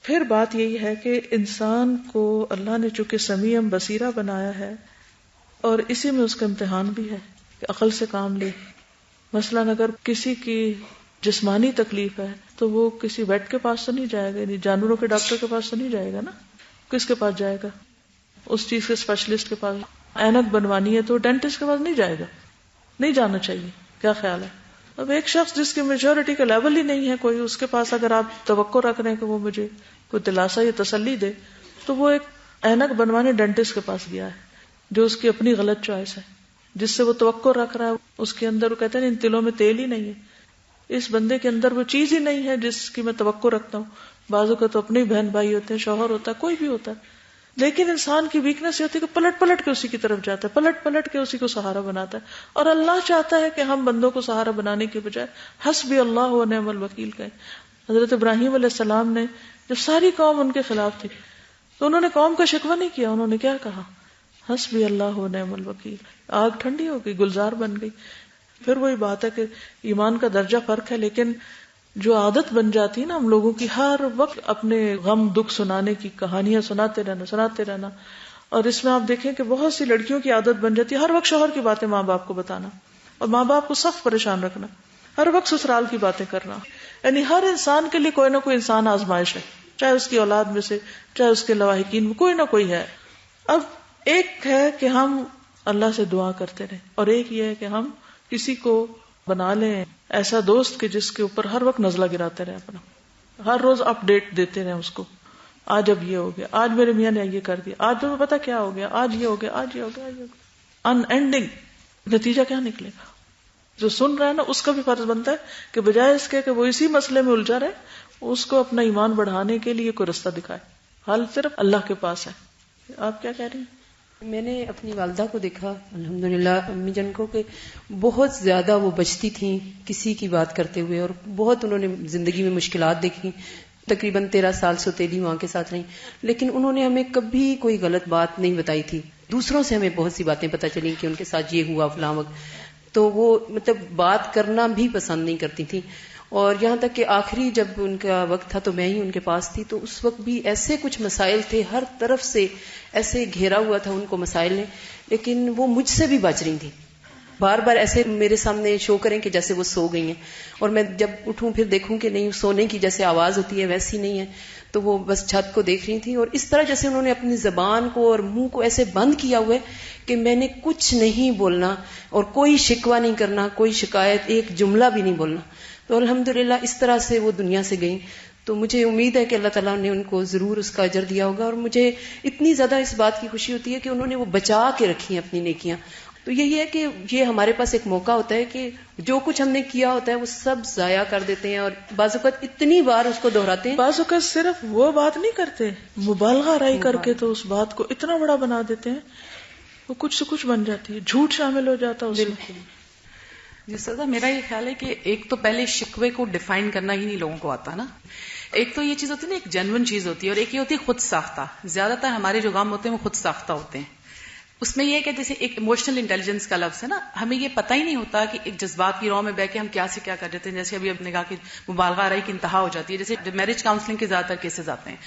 پھر بات یہی ہے کہ انسان کو اللہ نے چونکہ سمیع بصیرہ بنایا ہے، اور اسی میں اس کا امتحان بھی ہے کہ عقل سے کام لے. مثلاً اگر کسی کی جسمانی تکلیف ہے تو وہ کسی ویٹ کے پاس تو نہیں جائے گا، یعنی جانوروں کے ڈاکٹر کے پاس تو نہیں جائے گا نا. کس کے پاس جائے گا؟ اس چیز کے اسپیشلسٹ کے پاس. اینک بنوانی ہے تو ڈینٹسٹ کے پاس نہیں جائے گا. نہیں جانا چاہیے. کیا خیال ہے؟ اب ایک شخص جس کی میجورٹی کا لیول ہی نہیں ہے کوئی، اس کے پاس اگر آپ توقع رکھ رہے ہیں کہ وہ مجھے کوئی دلاسا یا تسلی دے، تو وہ ایک اینک بنوانے ڈینٹسٹ کے پاس گیا ہے جو اس کی اپنی غلط چوائس ہے. جس سے وہ توقع رکھ رہا ہے اس کے اندر وہ کہتے ہیں ان تلوں میں تیل ہی نہیں ہے، اس بندے کے اندر وہ چیز ہی نہیں ہے جس کی میں توقع رکھتا ہوں. بازو کا تو اپنے بہن بھائی ہوتے ہیں، شوہر ہوتا ہے، کوئی بھی ہوتا ہے. لیکن انسان کی ویکنس یہ ہوتی ہے کہ پلٹ پلٹ کے اسی کی طرف جاتا ہے، پلٹ پلٹ کے اسی کو سہارا بناتا ہے. اور اللہ چاہتا ہے کہ ہم بندوں کو سہارا بنانے کے بجائے حسبی اللہ و نعم الوکیل کہیں. حضرت ابراہیم علیہ السلام نے جب ساری قوم ان کے خلاف تھی تو انہوں نے قوم کا شکوہ نہیں کیا، انہوں نے کیا کہا؟ حسبی اللہ و نعم الوکیل. آگ ٹھنڈی ہو گئی، گلزار بن گئی. پھر وہی بات ہے کہ ایمان کا درجہ فرق ہے، لیکن جو عادت بن جاتی ہے نا ہم لوگوں کی ہر وقت اپنے غم دکھ سنانے کی کہانیاں سناتے رہنا. اور اس میں آپ دیکھیں کہ بہت سی لڑکیوں کی عادت بن جاتی ہے ہر وقت شوہر کی باتیں ماں باپ کو بتانا، اور ماں باپ کو سخت پریشان رکھنا، ہر وقت سسرال کی باتیں کرنا. یعنی ہر انسان کے لیے کوئی نہ کوئی انسان آزمائش ہے، چاہے اس کی اولاد میں سے، چاہے اس کے لواحقین میں، کوئی نہ کوئی ہے. اب ایک ہے کہ ہم اللہ سے دعا کرتے رہیں، اور ایک یہ ہے کہ ہم کسی کو بنا لیں ایسا دوست کہ جس کے اوپر ہر وقت نزلہ گراتے رہے، اپنا ہر روز اپ ڈیٹ دیتے رہے اس کو. آج اب یہ ہو گیا، آج میرے میاں نے یہ کر دیا، آج تمہیں پتا کیا ہو گیا، آج یہ ہو گیا، آج یہ ہو گیا، آج یہ ہو گیا. ان اینڈنگ نتیجہ کیا نکلے گا؟ جو سن رہا ہے نا اس کا بھی فرض بنتا ہے کہ بجائے اس کے کہ وہ اسی مسئلے میں الجھا رہے، اس کو اپنا ایمان بڑھانے کے لیے کوئی رستہ دکھائے. حل صرف اللہ کے پاس ہے. آپ کیا کہہ رہی ہیں؟ میں نے اپنی والدہ کو دیکھا الحمدللہ، امی جن کو، کہ بہت زیادہ وہ بچتی تھیں کسی کی بات کرتے ہوئے، اور بہت انہوں نے زندگی میں مشکلات دیکھی. تقریباً 13 سال سوتیلی ماں کے ساتھ رہیں، لیکن انہوں نے ہمیں کبھی کوئی غلط بات نہیں بتائی تھی. دوسروں سے ہمیں بہت سی باتیں پتہ چلیں کہ ان کے ساتھ یہ ہوا فلاں وقت، تو وہ مطلب بات کرنا بھی پسند نہیں کرتی تھی. اور یہاں تک کہ آخری جب ان کا وقت تھا تو میں ہی ان کے پاس تھی، تو اس وقت بھی ایسے کچھ مسائل تھے، ہر طرف سے ایسے گھیرا ہوا تھا ان کو مسائل نے، لیکن وہ مجھ سے بھی بچ رہی تھی. بار بار ایسے میرے سامنے شو کریں کہ جیسے وہ سو گئی ہیں، اور میں جب اٹھوں پھر دیکھوں کہ نہیں، سونے کی جیسے آواز ہوتی ہے ویسی نہیں ہے، تو وہ بس چھت کو دیکھ رہی تھی. اور اس طرح جیسے انہوں نے اپنی زبان کو اور منہ کو ایسے بند کیا ہوا ہے کہ میں نے کچھ نہیں بولنا اور کوئی شکوہ نہیں کرنا، کوئی شکایت، ایک جملہ بھی نہیں بولنا. تو الحمدللہ اس طرح سے وہ دنیا سے گئیں. تو مجھے امید ہے کہ اللہ تعالیٰ نے ان کو ضرور اس کا اجر دیا ہوگا، اور مجھے اتنی زیادہ اس بات کی خوشی ہوتی ہے کہ انہوں نے وہ بچا کے رکھی ہیں اپنی نیکیاں. تو یہی ہے کہ یہ ہمارے پاس ایک موقع ہوتا ہے کہ جو کچھ ہم نے کیا ہوتا ہے وہ سب ضائع کر دیتے ہیں، اور بعض اوقات اتنی بار اس کو دہراتے ہیں. بعض اوقات صرف وہ بات نہیں کرتے، مبالغہ رائی کر کے تو اس بات کو اتنا بڑا بنا دیتے ہیں، وہ کچھ سے کچھ بن جاتی ہے، جھوٹ شامل ہو جاتا ہے اس میں. جی سزا، میرا یہ خیال ہے کہ ایک تو پہلے شکوے کو ڈیفائن کرنا ہی نہیں لوگوں کو آتا نا. ایک تو یہ چیز ہوتی ہے نا، ایک جینوئن چیز ہوتی ہے، اور ایک یہ ہوتی ہے خود ساختہ. زیادہ تر ہمارے جو غم ہوتے ہیں وہ خود ساختہ ہوتے ہیں. اس میں یہ کہ جیسے ایک ایموشنل انٹیلیجنس کا لفظ ہے نا، ہمیں یہ پتہ ہی نہیں ہوتا کہ ایک جذبات کی رو میں بہ کے ہم کیا سے کیا کر دیتے ہیں. جیسے ابھی نے کہا کہ مبالغہ آرائی کی انتہا ہو جاتی ہے. جیسے میرج کاؤنسلنگ کے زیادہ تر کیسز آتے ہیں،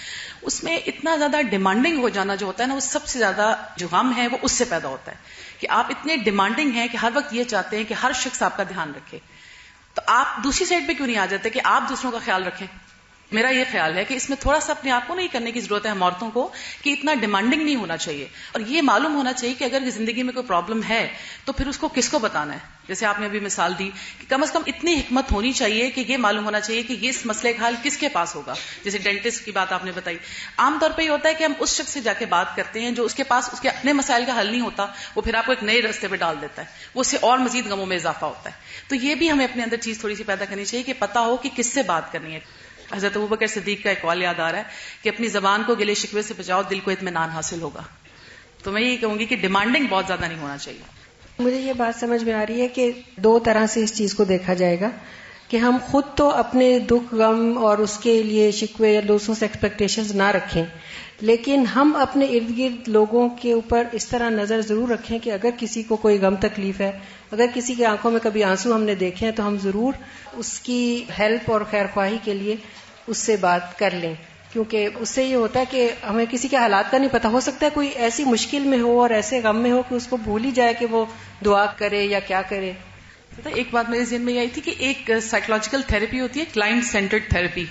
اس میں اتنا زیادہ ڈیمانڈنگ ہو جانا جو ہوتا ہے نا، وہ سب سے زیادہ جو غم ہے وہ اس سے پیدا ہوتا ہے کہ آپ اتنے ڈیمانڈنگ ہیں کہ ہر وقت یہ چاہتے ہیں کہ ہر شخص آپ کا دھیان رکھے. تو آپ دوسری سائڈ پہ کیوں نہیں آ جاتے کہ آپ دوسروں کا خیال رکھیں؟ میرا یہ خیال ہے کہ اس میں تھوڑا سا اپنے آپ کو نہیں کرنے کی ضرورت ہے ہم عورتوں کو، کہ اتنا ڈیمانڈنگ نہیں ہونا چاہیے. اور یہ معلوم ہونا چاہیے کہ اگر زندگی میں کوئی پرابلم ہے تو پھر اس کو کس کو بتانا ہے. جیسے آپ نے ابھی مثال دی کہ کم از کم اتنی حکمت ہونی چاہیے کہ یہ معلوم ہونا چاہیے کہ یہ اس مسئلے کا حل کس کے پاس ہوگا. جیسے ڈینٹسٹ کی بات آپ نے بتائی، عام طور پہ یہ ہوتا ہے کہ ہم اس شخص سے جا کے بات کرتے ہیں جو اس کے پاس اس کے اپنے مسائل کا حل نہیں ہوتا، وہ پھر آپ کو ایک نئے راستے پہ ڈال دیتا ہے، وہ اس سے اور مزید غموں میں اضافہ ہوتا ہے. تو یہ بھی ہمیں اپنے اندر چیز تھوڑی سی پیدا کرنی چاہیے کہ پتا ہو کہ کس سے بات کرنی ہے. حضرت ابوبکر صدیق کا ایک قول یاد آ رہا ہے کہ اپنی زبان کو گلے شکوے سے بچاؤ، دل کو اطمینان حاصل ہوگا. تو میں یہ کہوں گی کہ ڈیمانڈنگ بہت زیادہ نہیں ہونا چاہیے. مجھے یہ بات سمجھ میں آ رہی ہے کہ دو طرح سے اس چیز کو دیکھا جائے گا کہ ہم خود تو اپنے دکھ غم اور اس کے لیے شکوے یا دوسروں سے ایکسپیکٹیشنز نہ رکھیں، لیکن ہم اپنے ارد گرد لوگوں کے اوپر اس طرح نظر ضرور رکھیں کہ اگر کسی کو کوئی غم تکلیف ہے، اگر کسی کی آنکھوں میں کبھی آنسو ہم نے دیکھے ہیں، تو ہم ضرور اس کی ہیلپ اور خیر خواہی کے لیے اس سے بات کر لیں. کیونکہ اس سے یہ ہوتا ہے کہ ہمیں کسی کے حالات کا نہیں پتا، ہو سکتا ہے کوئی ایسی مشکل میں ہو اور ایسے غم میں ہو کہ اس کو بھول ہی جائے کہ وہ دعا کرے یا کیا کرے. ایک بات میرے ذہن میں یہ آئی تھی کہ ایک سائیکولوجیکل تھراپی ہوتی ہے کلائنٹ سینٹرڈ تھراپی.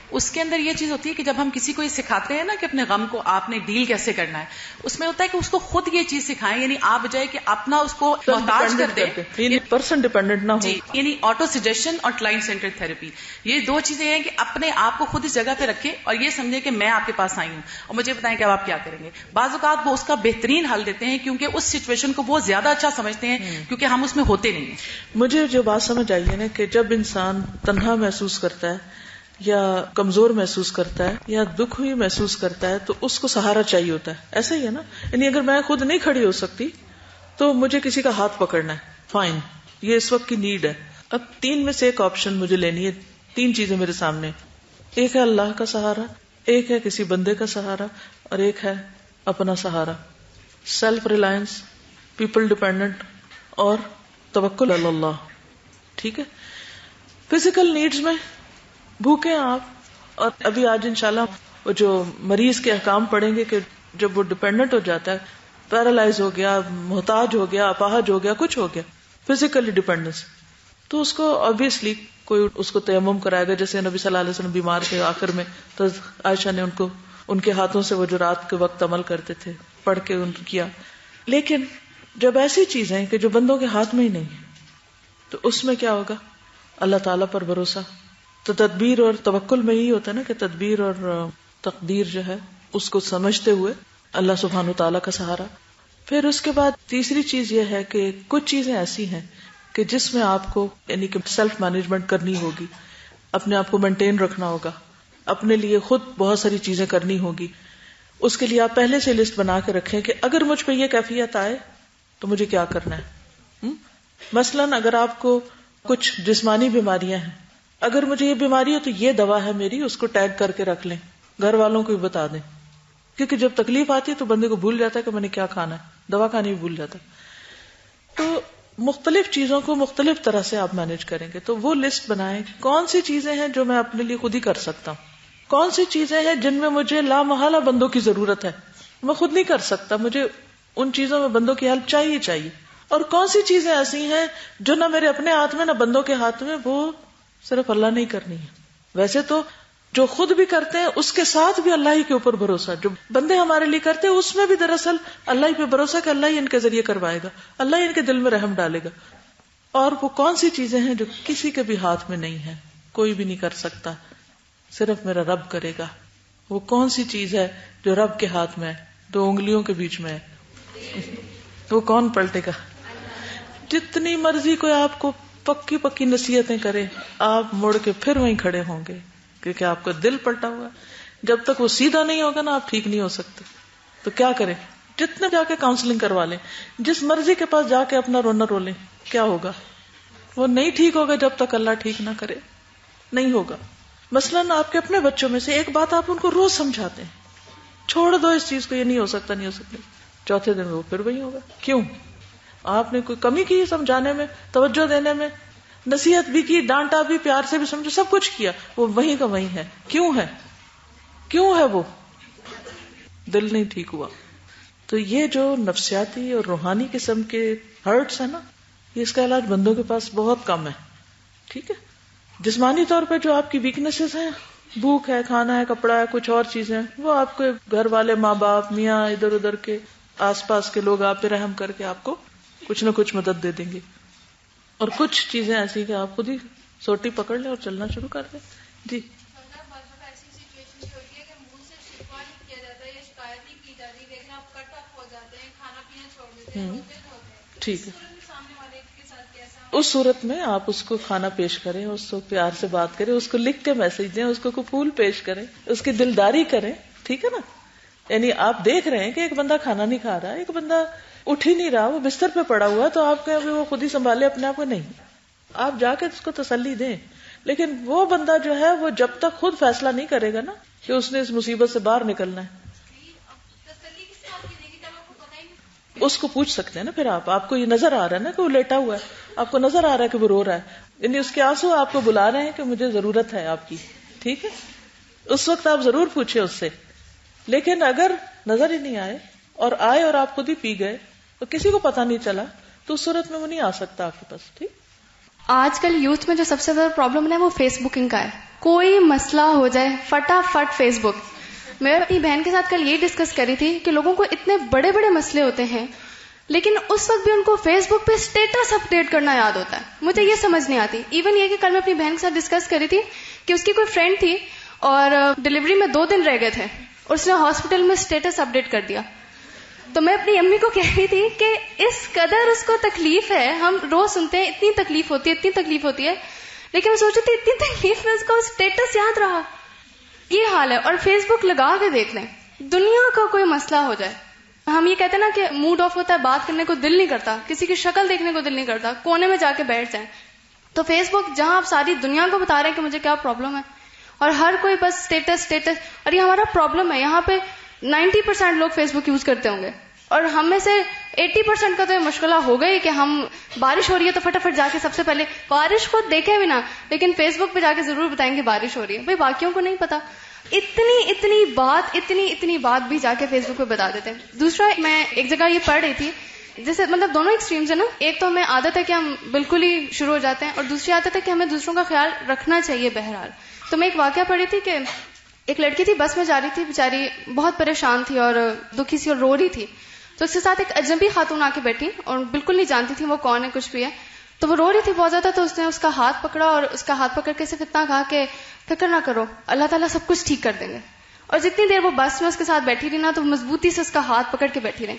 اس کے اندر یہ چیز ہوتی ہے کہ جب ہم کسی کو یہ سکھاتے ہیں نا کہ اپنے غم کو آپ نے ڈیل کیسے کرنا ہے، اس میں ہوتا ہے کہ اس کو خود یہ چیز سکھائیں، یعنی آپ بجائے کہ اپنا اس کو محتاج کر دیں، یعنی پرسن ڈیپینڈنٹ نہ ہو. جی، یعنی آٹو سجیشن اور کلائنٹ سینٹر تھراپی، یہ دو چیزیں ہیں کہ اپنے آپ کو خود اس جگہ پہ رکھے اور یہ سمجھے کہ میں آپ کے پاس آئی ہوں اور مجھے بتائیں کہ اب آپ کیا کریں گے. بعض اوقات وہ اس کا بہترین حل دیتے ہیں کیونکہ اس سچویشن کو وہ زیادہ اچھا سمجھتے ہیں کیونکہ ہم اس میں ہوتے نہیں ہیں. مجھے جو بات سمجھ آئی ہے نا کہ جب انسان تنہا محسوس کرتا ہے یا کمزور محسوس کرتا ہے یا دکھ ہوئی محسوس کرتا ہے تو اس کو سہارا چاہیے ہوتا ہے. ایسا ہی ہے نا، یعنی اگر میں خود نہیں کھڑی ہو سکتی تو مجھے کسی کا ہاتھ پکڑنا ہے، فائن، یہ اس وقت کی نیڈ ہے. اب تین میں سے ایک آپشن مجھے لینی ہے. تین چیزیں میرے سامنے، ایک ہے اللہ کا سہارا، ایک ہے کسی بندے کا سہارا، اور ایک ہے اپنا سہارا. سیلف ریلائنس، پیپل ڈیپینڈنٹ، اور توکل علی اللہ. ٹھیک ہے. فزیکل نیڈز میں بھوکے آپ، اور ابھی آج انشاءاللہ وہ جو مریض کے احکام پڑھیں گے کہ جب وہ ڈیپینڈنٹ ہو جاتا ہے، پیرالائز ہو گیا، محتاج ہو گیا، اپاہج ہو گیا، کچھ ہو گیا، فزیکلی ڈیپینڈنس، تو اس کو obviously کوئی اس کو تیمم کرائے گا. جیسے نبی صلی اللہ علیہ وسلم بیمار کے آخر میں تو عائشہ نے ان کے ہاتھوں سے وہ جو رات کے وقت عمل کرتے تھے پڑھ کے ان کیا. لیکن جب ایسی چیزیں کہ جو بندوں کے ہاتھ میں ہی نہیں تو اس میں کیا ہوگا؟ اللہ تعالیٰ پر بھروسہ. تو تدبیر اور توکل میں یہی ہوتا ہے نا کہ تدبیر اور تقدیر جو ہے اس کو سمجھتے ہوئے اللہ سبحانہ تعالیٰ کا سہارا. پھر اس کے بعد تیسری چیز یہ ہے کہ کچھ چیزیں ایسی ہیں کہ جس میں آپ کو یعنی کہ سیلف مینجمنٹ کرنی ہوگی، اپنے آپ کو مینٹین رکھنا ہوگا، اپنے لیے خود بہت ساری چیزیں کرنی ہوگی. اس کے لیے آپ پہلے سے لسٹ بنا کے رکھیں کہ اگر مجھ پہ یہ کیفیت آئے تو مجھے کیا کرنا ہے. مثلاً اگر آپ کو کچھ جسمانی بیماریاں ہیں، اگر مجھے یہ بیماری ہے تو یہ دوا ہے میری، اس کو ٹیگ کر کے رکھ لیں، گھر والوں کو بھی بتا دیں. کیونکہ جب تکلیف آتی ہے تو بندے کو بھول جاتا ہے کہ میں نے کیا کھانا ہے، دوا کھانی بھی بھول جاتا ہے. تو مختلف چیزوں کو مختلف طرح سے آپ مینج کریں گے. تو وہ لسٹ بنائیں کون سی چیزیں ہیں جو میں اپنے لیے خود ہی کر سکتا ہوں، کون سی چیزیں ہیں جن میں مجھے لامحالہ بندوں کی ضرورت ہے، میں خود نہیں کر سکتا، مجھے ان چیزوں میں بندوں کی ہیلپ چاہیے. اور کون سی چیزیں ایسی ہیں جو نہ میرے اپنے ہاتھ میں نہ بندوں کے ہاتھ میں، وہ صرف اللہ نہیں کرنی ہے. ویسے تو جو خود بھی کرتے ہیں اس کے ساتھ بھی اللہ ہی کے اوپر بھروسہ، جو بندے ہمارے لیے کرتے ہیں اس میں بھی دراصل اللہ ہی پہ بھروسہ کہ اللہ ہی ان کے ذریعے کروائے گا، اللہ ہی ان کے دل میں رحم ڈالے گا. اور وہ کون سی چیزیں ہیں جو کسی کے بھی ہاتھ میں نہیں ہے، کوئی بھی نہیں کر سکتا، صرف میرا رب کرے گا. وہ کون سی چیز ہے جو رب کے ہاتھ میں ہے، 2 انگلیوں کے بیچ میں ہے، وہ کون پلٹے گا؟ جتنی مرضی کوئی آپ کو پکی نصیحتیں کرے، آپ مڑ کے پھر وہیں کھڑے ہوں گے کیونکہ آپ کا دل پلٹا ہوا. جب تک وہ سیدھا نہیں ہوگا نا آپ ٹھیک نہیں ہو سکتے. تو کیا کریں؟ جتنے جا کے کاؤنسلنگ کروا لیں، جس مرضی کے پاس جا کے اپنا رونا رو لیں، کیا ہوگا؟ وہ نہیں ٹھیک ہوگا جب تک اللہ ٹھیک نہ کرے، نہیں ہوگا. مثلاً آپ کے اپنے بچوں میں سے ایک بات آپ ان کو روز سمجھاتے ہیں، چھوڑ دو اس چیز کو، یہ نہیں ہو سکتا، نہیں ہو سکتا. چوتھے دن وہ پھر وہی ہوگا. کیوں؟ آپ نے کوئی کمی کی سمجھانے میں، توجہ دینے میں، نصیحت بھی کی، ڈانٹا بھی، پیار سے بھی سمجھا، سب کچھ کیا، وہ وہیں کا وہیں ہے. کیوں ہے؟ کیوں ہے؟ وہ دل نہیں ٹھیک ہوا. تو یہ جو نفسیاتی اور روحانی قسم کے ہرٹس ہیں نا، یہ اس کا علاج بندوں کے پاس بہت کم ہے. ٹھیک ہے. جسمانی طور پہ جو آپ کی ویکنیسز ہیں، بھوک ہے، کھانا ہے، کپڑا ہے، کچھ اور چیزیں، وہ آپ کے گھر والے، ماں باپ، میاں، ادھر ادھر کے آس پاس کے لوگ آپ پہ رحم کر کے آپ کو کچھ نہ کچھ مدد دے دیں گے. اور کچھ چیزیں ایسی کہ آپ خود ہی سوٹی پکڑ لیں اور چلنا شروع کر دیں. جی ٹھیک ہے. اس صورت میں آپ اس کو کھانا پیش کریں، اس کو پیار سے بات کریں، اس کو لکھ کے میسج دیں، اس کو کوئی پھول پیش کریں، اس کی دلداری کریں. ٹھیک ہے نا. یعنی آپ دیکھ رہے ہیں کہ ایک بندہ کھانا نہیں کھا رہا، ایک بندہ اٹھ ہی نہیں رہا، وہ بستر پہ پڑا ہوا، تو آپ کہیں وہ خود ہی سنبھالے اپنے آپ کو؟ نہیں، آپ جا کے اس کو تسلی دیں. لیکن وہ بندہ جو ہے وہ جب تک خود فیصلہ نہیں کرے گا نا کہ اس نے اس مصیبت سے باہر نکلنا ہے، اس کو پوچھ سکتے ہیں نا. پھر آپ کو یہ نظر آ رہا ہے نا کہ وہ لیٹا ہوا ہے، آپ کو نظر آ رہا ہے کہ وہ رو رہا ہے، یعنی اس کے آنسو آپ کو بلا رہے ہیں کہ مجھے ضرورت ہے آپ کی. ٹھیک ہے. اس وقت آپ ضرور پوچھیں اس سے. لیکن اگر نظر ہی نہیں آئے اور آئے اور آپ خود ہی پی گئے اور کسی کو پتا نہیں چلا، تو اس صورت میں وہ نہیں آ سکتا آپ کے پاس. ٹھیک. آج کل یوتھ میں جو سب سے زیادہ پرابلم ہے وہ فیس بکنگ کا ہے. کوئی مسئلہ ہو جائے فٹافٹ فیس بک. میں اپنی بہن کے ساتھ کل یہ ڈسکس کری تھی کہ لوگوں کو اتنے بڑے بڑے مسئلے ہوتے ہیں لیکن اس وقت بھی ان کو فیس بک پہ اسٹیٹس اپڈیٹ کرنا یاد ہوتا ہے. مجھے یہ سمجھ نہیں آتی. ایون یہ کہ کل میں اپنی بہن کے ساتھ ڈسکس کری تھی کہ اس کی کوئی فرینڈ تھی اور ڈلیوری میں 2 دن رہ گئے تھے اور اس نے ہاسپٹل میں اسٹیٹس اپڈیٹ کر دیا. تو میں اپنی امی کو کہہ رہی تھی کہ اس قدر اس کو تکلیف ہے. ہم روز سنتے ہیں اتنی تکلیف ہوتی ہے، اتنی تکلیف ہوتی ہے، لیکن میں سوچ رہی تھی اتنی تکلیف میں اس کو اسٹیٹس یاد رہا. یہ حال ہے. اور فیس بک لگا کے دیکھ لیں، دنیا کا کوئی مسئلہ ہو جائے، ہم یہ کہتے ہیں نا کہ موڈ آف ہوتا ہے، بات کرنے کو دل نہیں کرتا، کسی کی شکل دیکھنے کو دل نہیں کرتا، کونے میں جا کے بیٹھ جائیں. تو فیس بک جہاں آپ ساری دنیا کو بتا رہے ہیں کہ مجھے کیا پرابلم ہے، اور ہر کوئی بس اسٹیٹس. اور یہ ہمارا پرابلم ہے. یہاں پہ 90% لوگ فیس بک یوز کرتے ہوں گے اور ہم میں سے 80% کا تو یہ مشغلہ ہو گئی کہ ہم بارش ہو رہی ہے تو فٹافٹ جا کے سب سے پہلے بارش خود دیکھیں بھی نہ، لیکن فیس بک پہ جا کے ضرور بتائیں گے بارش ہو رہی ہے. بھائی باقیوں کو نہیں پتا. اتنی بات بھی جا کے فیس بک پہ بتا دیتے ہیں. دوسرا، میں ایک جگہ یہ پڑھ رہی تھی، جیسے مطلب دونوں ایکسٹریمز ہیں نا. ایک تو ہمیں عادت ہے کہ ہم بالکل ہی شروع ہو جاتے ہیں، اور دوسری عادت ہے کہ ہمیں دوسروں کا خیال رکھنا چاہیے. بہرحال تو میں ایک واقعہ پڑھی تھی کہ ایک لڑکی تھی، بس میں جا رہی تھی، بیچاری بہت پریشان تھی اور دکھی سی اور رو رہی تھی. تو اس کے ساتھ ایک اجنبی خاتون آ کے بیٹھی اور بالکل نہیں جانتی تھی وہ کون ہے، کچھ بھی ہے. تو وہ رو رہی تھی بہت زیادہ. تو اس نے اس کا ہاتھ پکڑا اور اس کا ہاتھ پکڑ کے صرف اتنا کہا کہ فکر نہ کرو، اللہ تعالیٰ سب کچھ ٹھیک کر دیں گے. اور جتنی دیر وہ بس میں اس کے ساتھ بیٹھی رہی نا، تو مضبوطی سے اس کا ہاتھ پکڑ کے بیٹھی رہی.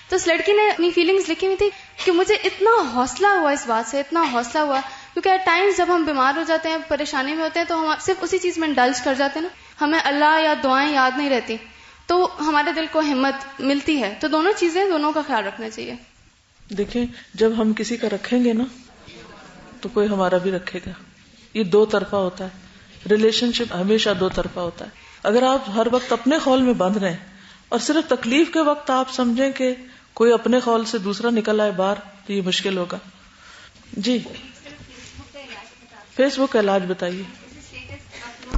تو اس لڑکی نے اپنی فیلنگز لکھی ہوئی تھی کہ مجھے اتنا حوصلہ ہوا اس بات سے، اتنا حوصلہ ہوا، کیونکہ ایٹ ٹائمز جب ہم بیمار ہو جاتے ہیں، پریشانی میں ہوتے ہیں، تو ہم صرف اسی چیز میں انڈلج کر جاتے ہیں نا، ہمیں اللہ یا دعائیں یاد نہیں رہتی، تو ہمارے دل کو ہمت ملتی ہے. تو دونوں چیزیں، دونوں کا خیال رکھنا چاہیے. دیکھیں، جب ہم کسی کا رکھیں گے نا تو کوئی ہمارا بھی رکھے گا. یہ 2 طرفہ ہوتا ہے. ریلیشن شپ ہمیشہ 2 طرفہ ہوتا ہے. اگر آپ ہر وقت اپنے خول میں بند رہیں اور صرف تکلیف کے وقت آپ سمجھیں کہ کوئی اپنے خول سے دوسرا نکل آئے باہر، تو یہ مشکل ہوگا. جی فیس بک کا علاج بتائیے.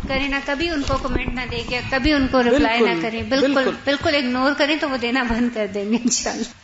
کریں نہ، کبھی ان کو کمنٹ نہ دے کے، کبھی ان کو رپلائی نہ کریں، بالکل اگنور کریں تو وہ دینا بند کر دیں گے انشاءاللہ.